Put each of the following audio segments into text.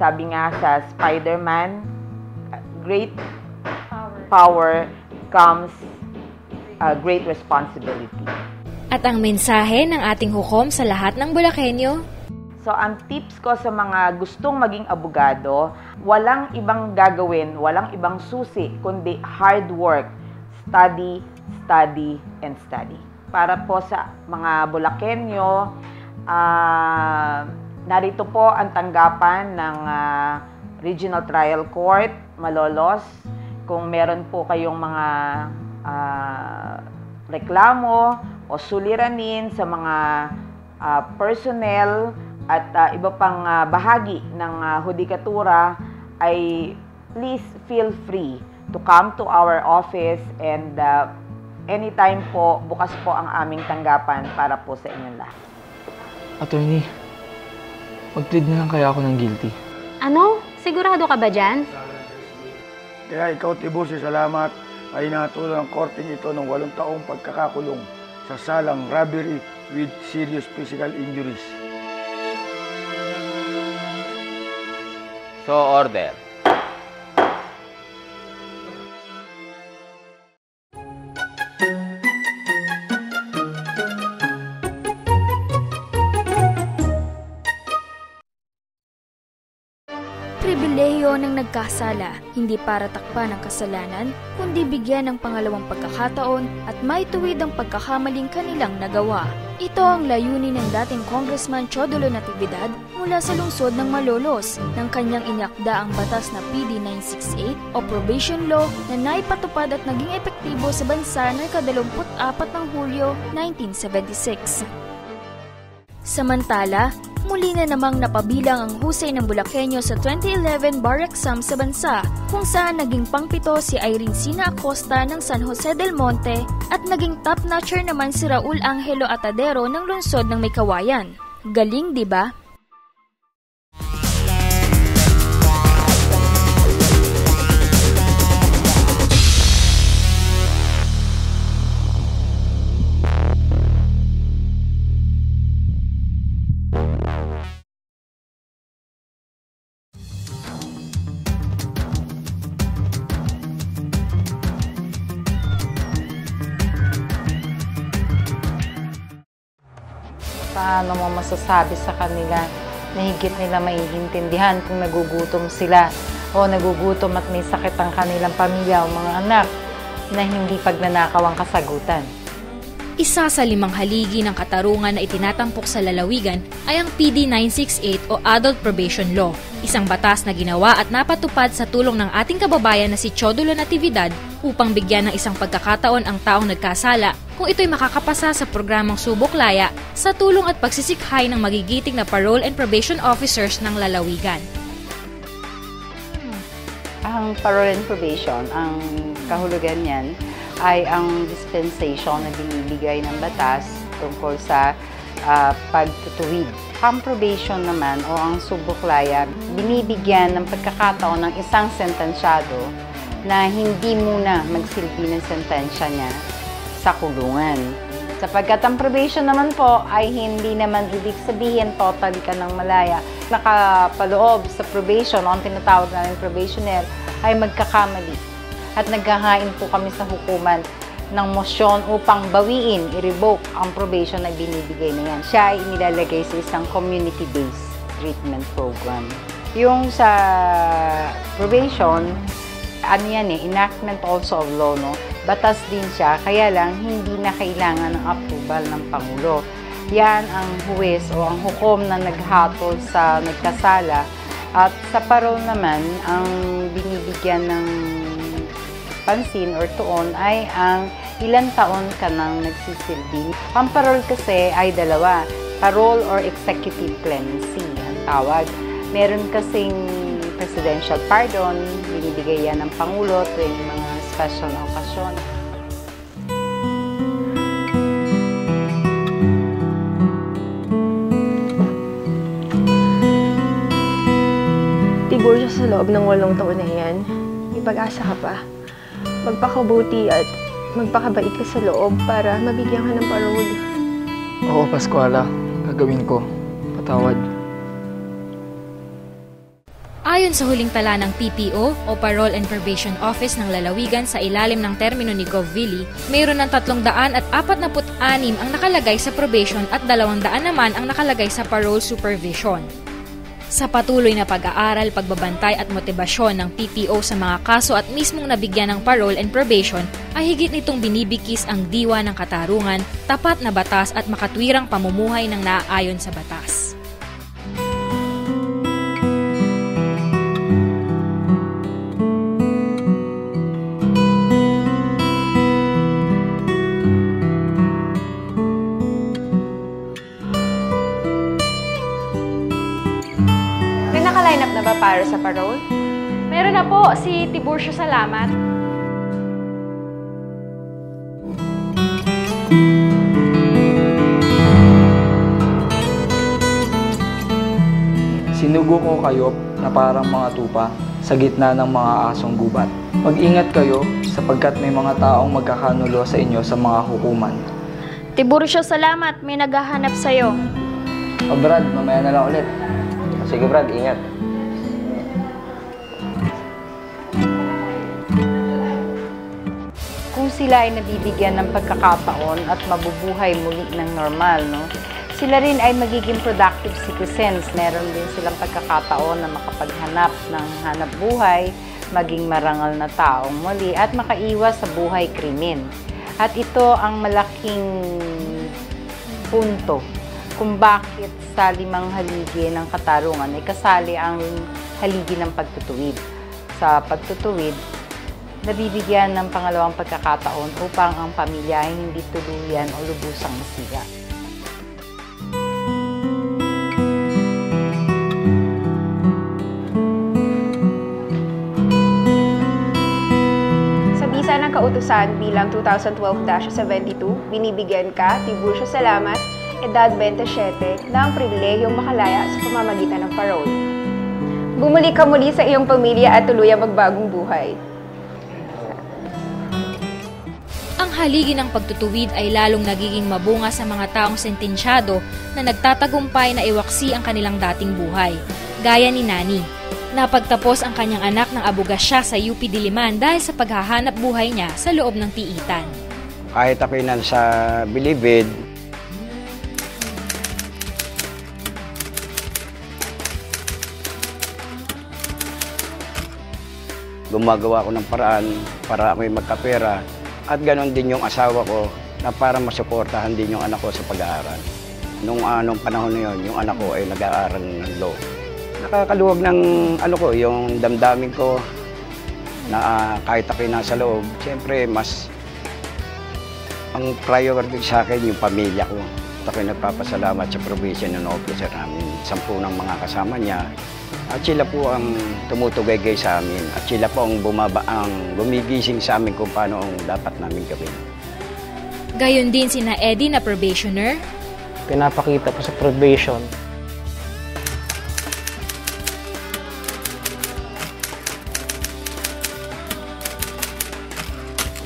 Sabi nga sa Spider-Man, great power comes great responsibility. At ang mensahe ng ating hukom sa lahat ng Bulakenyo? So, ang tips ko sa mga gustong maging abogado, walang ibang gagawin, walang ibang susi, kundi hard work, study, study, and study. Para po sa mga Bulakenyo, narito po ang tanggapan ng Regional Trial Court, Malolos. Kung meron po kayong mga reklamo o suliranin sa mga personnel at iba pang bahagi ng hudikatura, ay please feel free to come to our office, and anytime po, bukas po ang aming tanggapan para po sa inyong lahat. Attorney, mag-plead na lang kaya ako ng guilty. Ano? Sigurado ka ba dyan? Kaya ikaw, Tibusi, salamat ay natulong ang korteng ito ng 8 taong pagkakakulong sa salang robbery with serious physical injuries. So, order. Pribilehiyo ng nagkasala, hindi para takpan ang kasalanan, kundi bigyan ng pangalawang pagkakataon at maituwid ang pagkakamaling kanilang nagawa. Ito ang layunin ng dating Congressman Chodolo Natividad mula sa lungsod ng Malolos ng kanyang inakda ang batas na PD 968 o Probation Law na naipatupad at naging epektibo sa bansa noong 24 ng Hulyo 1976. Samantala, muli na namang napabilang ang husay ng Bulakenyo sa 2011 bar exam sa bansa, kung saan naging pangpito si Irene Sina Acosta ng San Jose del Monte at naging top-notcher naman si Raul Angelo Atadero ng lungsod ng Maykawayan. Galing, di ba? Paano mo masasabi sa kanila na higit nila maiintindihan kung nagugutom sila o nagugutom at may sakit ang kanilang pamilya o mga anak na hindi pagnanakaw ang kasagutan? Isa sa 5 haligi ng katarungan na itinatampok sa lalawigan ay ang PD 968 o Adult Probation Law, isang batas na ginawa at napatupad sa tulong ng ating kababayan na si Chodolo Natividad upang bigyan ng isang pagkakataon ang taong nagkasala kung ito'y makakapasa sa programang Subok Laya sa tulong at pagsisikhay ng magigiting na parole and probation officers ng lalawigan. Ang parole and probation, ang kahulugan niyan ay ang dispensation na binibigay ng batas tungkol sa pagtutuwid. Ang probation naman o ang subuklaya, binibigyan ng pagkakataon ng isang sentensyado na hindi muna magsilbi ng sentensya niya sa kulungan. Sapagkat ang probation naman po ay hindi naman ibig sabihin totally ka ng malaya. Nakapaloob sa probation o ang tinatawag namin probationer ay magkakamali. At naghahain po kami sa hukuman ng mosyon upang bawiin, i-revoke ang probation na binibigay na yan. Siya ay inilalagay sa isang community-based treatment program. Yung sa probation, ano yan enactment also of law, no? Batas din siya, kaya lang hindi na kailangan ng approval ng Pangulo. Yan ang huwes o ang hukom na naghatol sa nagkasala. At sa parole naman, ang binibigyan ng pansin or tuon ay ang ilang taon ka nang nagsisilbi. Ang parole kasi ay 2, parole or executive clemency ang tawag. Meron kasing presidential pardon, binibigay yan ng Pangulo tuwing mga special okasyon. Siguro sa loob ng 8 taon na yan, may pag-asa ka pa. Magpakabuti at magpakabait ka sa loob para mabigyan ka ng parole. Oo, Pascuala. Gagawin ko. Patawad. Ayon sa huling tala ng PPO o Parole and Probation Office ng lalawigan sa ilalim ng termino ni Gov. Villi, mayroon ng 346 ang nakalagay sa probation at 200 naman ang nakalagay sa parole supervision. Sa patuloy na pag-aaral, pagbabantay at motibasyon ng PPO sa mga kaso at mismong nabigyan ng parole and probation, ay higit nitong binibigkis ang diwa ng katarungan, tapat na batas at makatwirang pamumuhay ng naaayon sa batas. Naka-line up na ba para sa parole? Meron na po, si Tiburcio Salamat. Sinugo ko kayo na parang mga tupa sa gitna ng mga asong gubat. Mag-ingat kayo sapagkat may mga taong magkakanulo sa inyo sa mga hukuman. Tiburcio Salamat, may naghahanap sa'yo. O Brad, mamaya na lang ulit. Sige Brad, ingat. Kung sila ay nabibigyan ng pagkakataon at mabubuhay muli ng normal, no? Sila rin ay magiging productive citizens. Meron din silang pagkakataon na makapaghanap ng hanap buhay, maging marangal na taong muli at makaiwas sa buhay krimen. At ito ang malaking punto kung bakit sa 5 haligi ng katarungan ay kasali ang haligi ng pagtutuwid. Sa pagtutuwid, nabibigyan ng pangalawang pagkakataon upang ang pamilya ay hindi tuluyan o lubusang masira. Sa bisa ng kautusan bilang 2012-72, binibigyan ka, Tiburcio Salamat, edad 27, ng pribilehiyong makalaya sa pamamagitan ng parole. Bumalik ka muli sa iyong pamilya at tuluyang magbagong buhay. Ang haligi ng pagtutuwid ay lalong nagiging mabunga sa mga taong sentensyado na nagtatagumpay na iwaksi ang kanilang dating buhay, gaya ni Nani. Napagtapos ang kanyang anak ng abogasya sa UP Diliman dahil sa paghahanap buhay niya sa loob ng tiitan. Kahit ako'y nasa bilibid, gumagawa ko ng paraan para ako'y magkapera at ganon din yung asawa ko na para masuportahan din yung anak ko sa pag-aaral. Nung panahon na yun, yung anak ko ay nag-aaral ng law. Nakakaluwag ng yung damdamin ko na kahit ako'y nasa loob, siyempre mas ang priority sa akin yung pamilya ko. At ako'y nagpapasalamat sa probation and officer namin, 10 ng mga kasama niya. At sila po ang tumutugay-gay sa amin. At sila po ang gumigising sa amin kung paano ang dapat namin gawin. Gayon din sina Eddie na probationer. Pinapakita po sa probation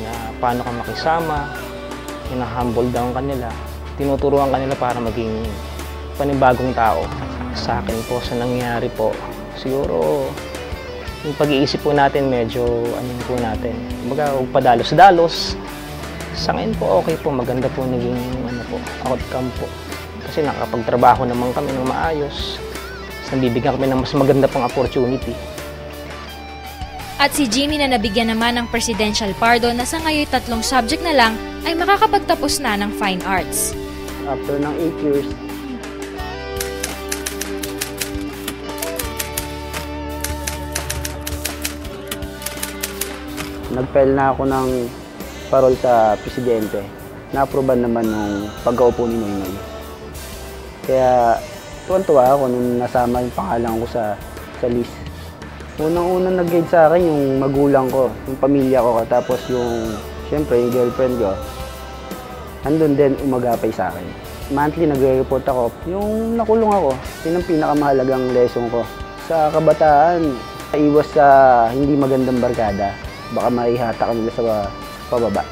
na paano ka makisama, hinahumble down kanila, tinuturuan kanila para maging panibagong tao. Sa akin po, sa nangyari po, siguro yung pag-iisip po natin medyo po natin. Kumbaga, huwag padalos-dalos. Sa ngayon po, okay po, maganda po naging outcome po. Kasi nakapagtrabaho naman kami ng maayos. Nabibigyan kami ng mas maganda pang opportunity. At si Jimmy na nabigyan naman ng presidential pardon na sa ngayon 3 subject na lang ay makakapagtapos na ng fine arts. After ng 8 years, nag-file na ako ng parol sa presidente. Na-aproban naman nung pagkaupo ni Noynoy. Kaya tuwan-tuwa ako nung nasama yung pangalan ko sa list. Unang-unang nag-guide sa akin yung magulang ko, yung pamilya ko, tapos yung, siyempre, yung girlfriend ko. Andun din umagapay sa akin. Monthly nagre-report ako. Yung nakulong ako, yun ang pinakamahalagang lesson ko. Sa kabataan, iwas sa hindi magandang barkada. Baka maihata ka nila sa pababa.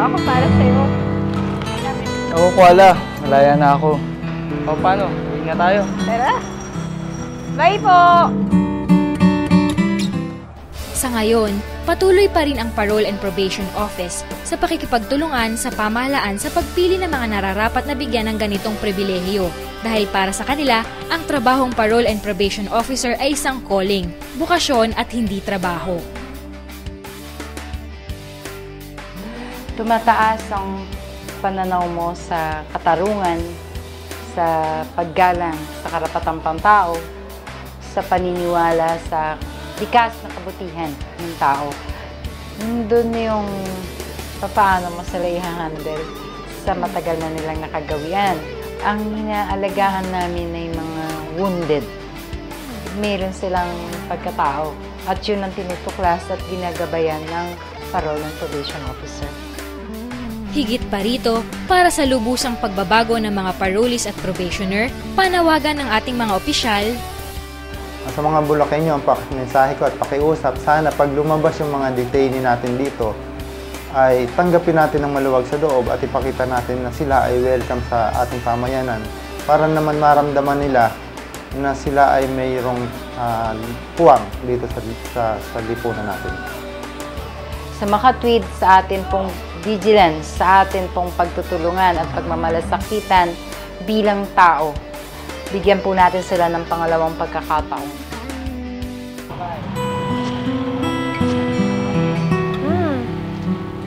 ako para sa'yo. Ako, Kuala. Malaya na ako. O, paano? Uwi na tayo. Tara! Bye po! Sa ngayon, patuloy pa rin ang Parole and Probation Office sa pakikipagtulungan sa pamahalaan sa pagpili ng mga nararapat na bigyan ng ganitong pribilehiyo. Dahil para sa kanila, ang trabahong Parole and Probation Officer ay isang calling, bukasyon at hindi trabaho. Tumataas ang pananaw mo sa katarungan, sa paggalang sa karapatang pantao, sa paniniwala sa likas na kabutihan ng tao. Doon yung paano mo sila i-handle sa matagal na nilang nakagawian. Ang inaalagaan namin ay mga wounded. Meron silang pagkatao. At yun ang tinutuklas at ginagabayan ng Parole and Probation Officer. Higit pa rito, para sa lubusang pagbabago ng mga parolees at probationer, panawagan ng ating mga opisyal. Sa mga Bulakenyo, ang mensahe ko at pakiusap, sana pag lumabas yung mga detainee natin dito, ay tanggapin natin ng maluwag sa loob at ipakita natin na sila ay welcome sa ating pamayanan para naman maramdaman nila na sila ay mayroong puwang dito sa lipunan natin. Sa makatwid sa atin pong vigilance, sa atin pong pagtutulungan at pagmamalasakitan bilang tao, bigyan po natin sila ng pangalawang pagkakataon.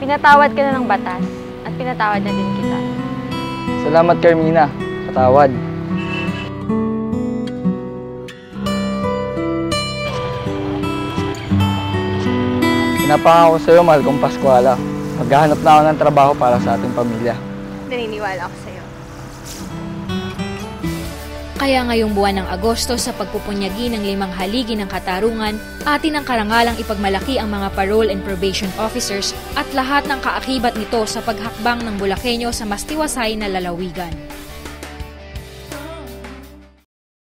Pinatawad ka na ng batas at pinatawad na din kita. Salamat, Carmina. Patawad. Pinapangako sa'yo, mahal kong Pascuala. Maghahanap na ako ng trabaho para sa ating pamilya. Naniniwala ako sa'yo. Kaya ngayong buwan ng Agosto sa pagpupunyagi ng 5 haligi ng katarungan, atin ang karangalang ipagmalaki ang mga Parole and Probation Officers at lahat ng kaakibat nito sa paghakbang ng Bulakenyo sa mas tiwasay na lalawigan.